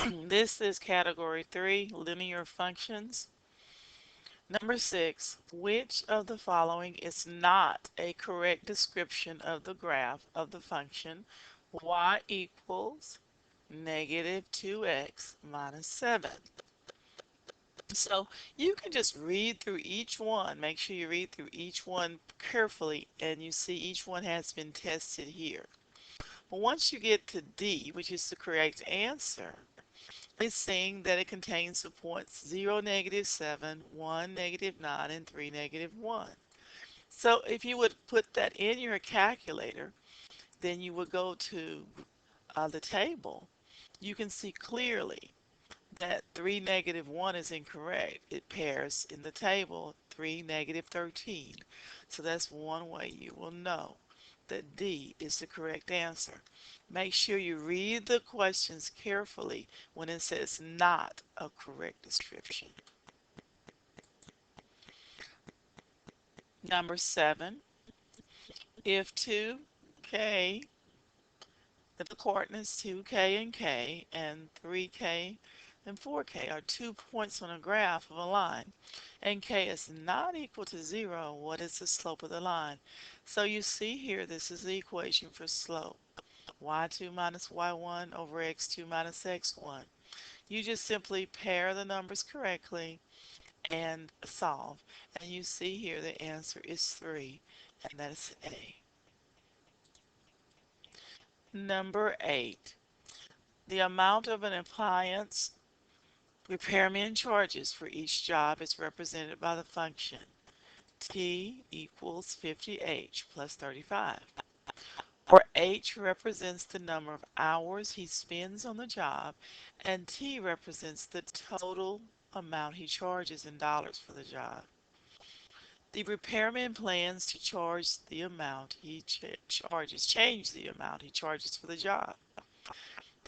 This is category 3, linear functions. Number 6, which of the following is not a correct description of the graph of the function y equals negative 2x minus 7? So you can just read through each one. Make sure you read through each one carefully and you see each one has been tested here. But once you get to D, which is the correct answer, it's saying that it contains the points 0, negative 7, 1, negative 9, and 3, negative 1. So if you would put that in your calculator, then you would go to the table. You can see clearly that 3, negative 1 is incorrect. It pairs in the table 3, negative 13. So that's one way you will know that D is the correct answer. Make sure you read the questions carefully when it says not a correct description. Number 7, if 2k, if the coordinates 2k and k and 3k and 4k are 2 points on a graph of a line, and k is not equal to 0, what is the slope of the line? So you see here, this is the equation for slope. Y2 minus y1 over x2 minus x1. You just simply pair the numbers correctly and solve. And you see here the answer is 3, and that is A. Number 8. The amount of an appliance repairman charges for each job is represented by the function T equals 50H plus 35, where H represents the number of hours he spends on the job and T represents the total amount he charges in dollars for the job. The repairman plans to charge the amount he change the amount he charges for the job.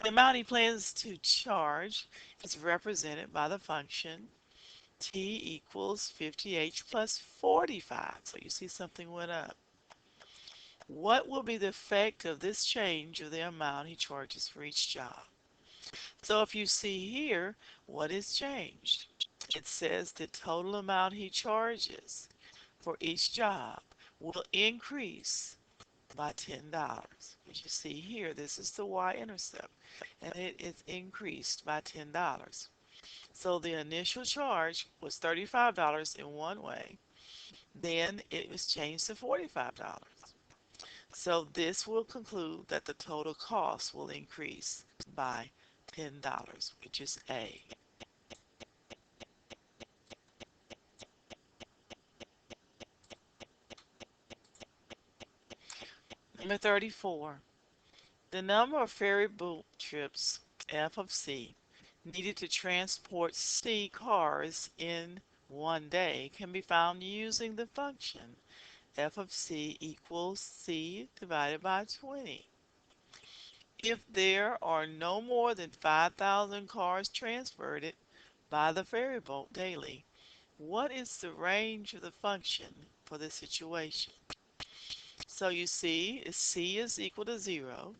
The amount he plans to charge is represented by the function T equals 50H plus 45. So you see something went up. What will be the effect of this change of the amount he charges for each job? So if you see here, what is changed? It says the total amount he charges for each job will increase by $10. As you see here, this is the y-intercept, and it is increased by $10. So the initial charge was $35 in one way, then it was changed to $45. So this will conclude that the total cost will increase by $10, which is A. Number 34. The number of ferry boat trips, F of C, needed to transport C cars in one day can be found using the function F of C equals C divided by 20. If there are no more than 5,000 cars transported by the ferry boat daily, what is the range of the function for this situation? So you see, C is equal to 0.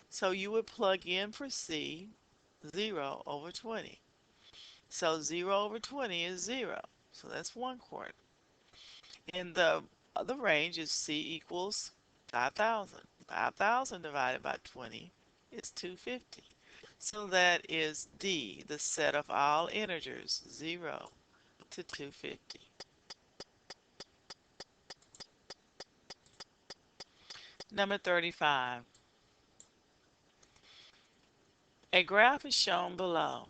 So you would plug in for C 0 over 20. So 0 over 20 is 0. So that's 1/4. And the other range is C equals 5,000. 5,000 divided by 20 is 250. So that is D, the set of all integers, 0 to 250. Number 35. A graph is shown below.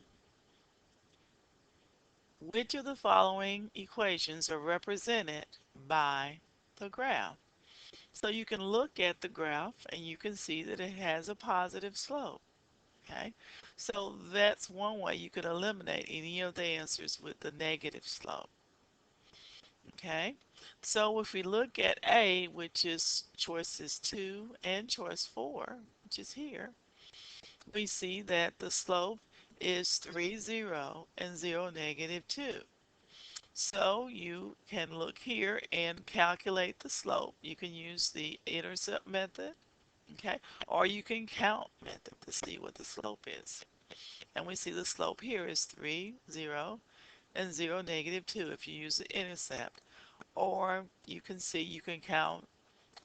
Which of the following equations are represented by the graph? So you can look at the graph and you can see that it has a positive slope. Okay, so that's one way you could eliminate any of the answers with the negative slope. Okay, so if we look at A, which is choices 2 and choice 4, which is here, we see that the slope is 3, 0, and 0, negative 2. So you can look here and calculate the slope. You can use the intercept method, Okay, or you can count method to see what the slope is. And we see the slope here is 3, 0, and 0, -2 if you use the intercept. Or you can see you can count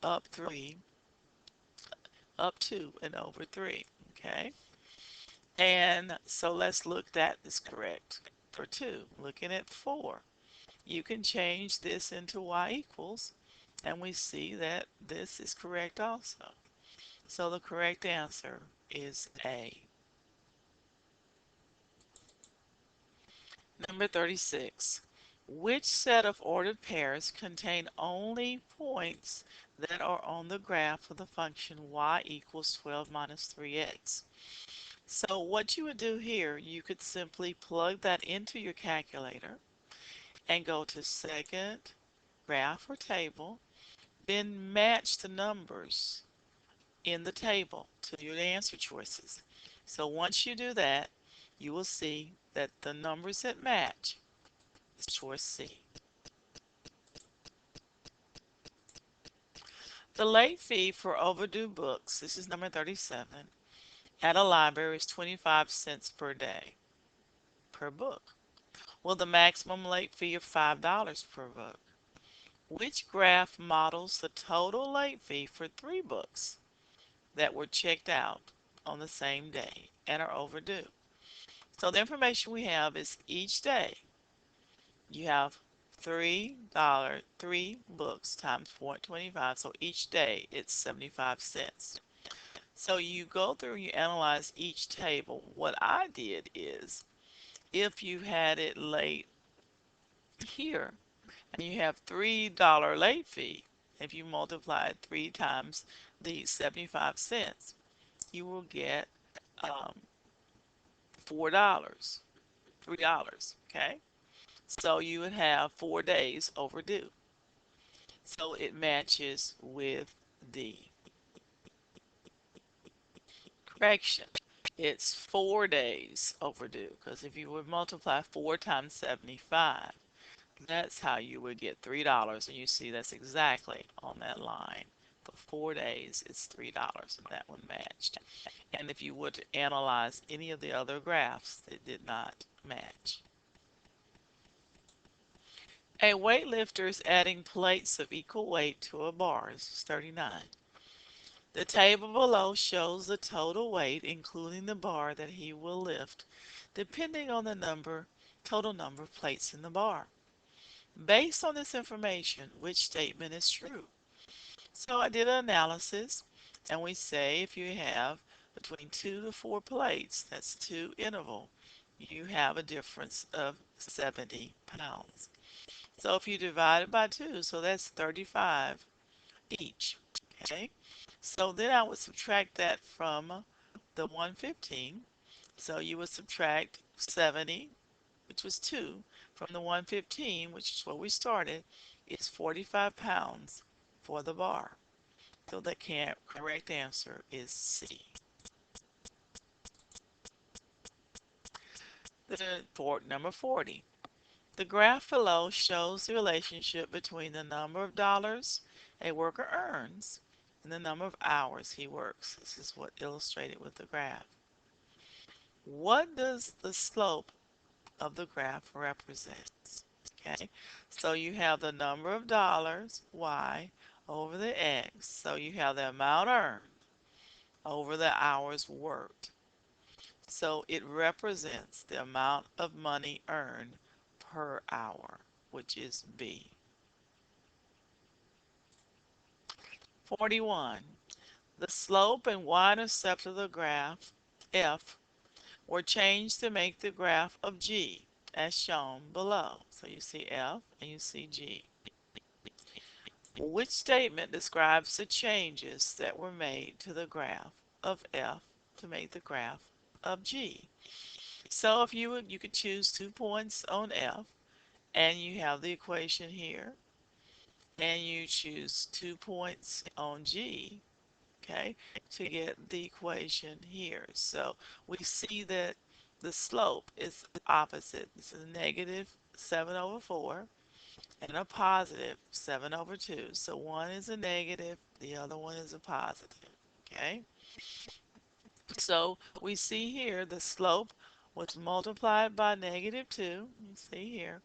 up 3, up 2, and over 3. Okay, and so let's look that is correct for 2. Looking at 4, you can change this into y equals, and we see that this is correct also. So the correct answer is A. Number 36. Which set of ordered pairs contain only points that are on the graph of the function y equals 12 minus 3x? So what you would do here, you could simply plug that into your calculator and go to second graph or table, then match the numbers in the table to your answer choices. So once you do that, you will see that the numbers that match is choice C. The late fee for overdue books, this is number 37, at a library is 25 cents per day per book. Well, the maximum late fee of $5 per book. Which graph models the total late fee for 3 books that were checked out on the same day and are overdue? So the information we have is each day you have $3, 3 books times 4.25, so each day it's 75 cents. So you go through and you analyze each table. What I did is if you had it late here and you have $3 late fee, if you multiply 3 times the 75 cents, you will get um, $4, $3, okay? So you would have 4 days overdue. So it matches with the correction. It's 4 days overdue because if you would multiply 4 times 75, that's how you would get $3. And you see that's exactly on that line. For 4 days, it's $3, and that one matched. And if you were to analyze any of the other graphs, it did not match. A weightlifter is adding plates of equal weight to a bar. This is 39. The table below shows the total weight, including the bar that he will lift, depending on the total number of plates in the bar. Based on this information, which statement is true? So I did an analysis, and we say if you have between 2 to 4 plates, that's 2 interval, you have a difference of 70 pounds. So if you divide it by 2, so that's 35 each. Okay, so then I would subtract that from the 115. So you would subtract 70, which was 2, from the 115, which is where we started, is 45 pounds for the bar. So the correct answer is C. Number 40. The graph below shows the relationship between the number of dollars a worker earns and the number of hours he works. This is what illustrated with the graph. What does the slope of the graph represent? Okay, so you have the number of dollars, y, over the x. So you have the amount earned over the hours worked. So it represents the amount of money earned per hour, which is B. 41. The slope and y-intercept of the graph F were changed to make the graph of G as shown below. So you see F and you see G. Which statement describes the changes that were made to the graph of F to make the graph of G? So if you could choose 2 points on F and you have the equation here and you choose 2 points on G, okay, to get the equation here. So we see that the slope is opposite. This is negative 7 over 4 and a positive 7 over 2. So one is a negative, the other one is a positive. Okay, so we see here the slope was multiplied by -2, you see here,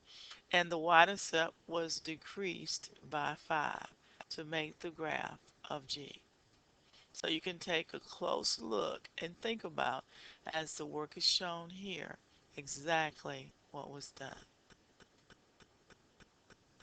and the y-intercept was decreased by 5 to make the graph of G. So you can take a close look and think about, as the work is shown here, exactly what was done.